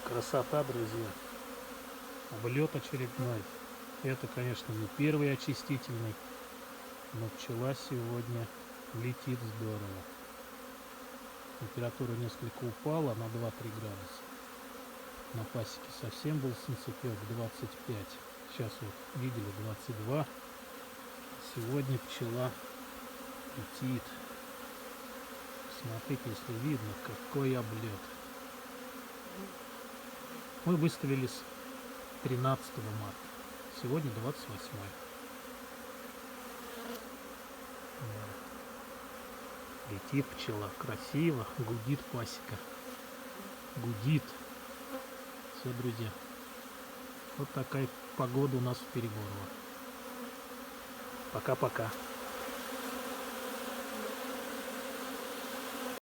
Красота, друзья. Облет очередной. Это, конечно, не первый очистительный, но пчела сегодня летит здорово. Температура несколько упала на 2-3 градуса. На пасеке совсем был солнцепек 25. Сейчас вот видели 22. Сегодня пчела летит. Смотрите, если видно, какой облет. Мы выставили с 13 марта. Сегодня 28. Да. Летит пчела. Красиво. Гудит пасека. Гудит. Все, друзья. Вот такая погода у нас в Переборово. Пока-пока.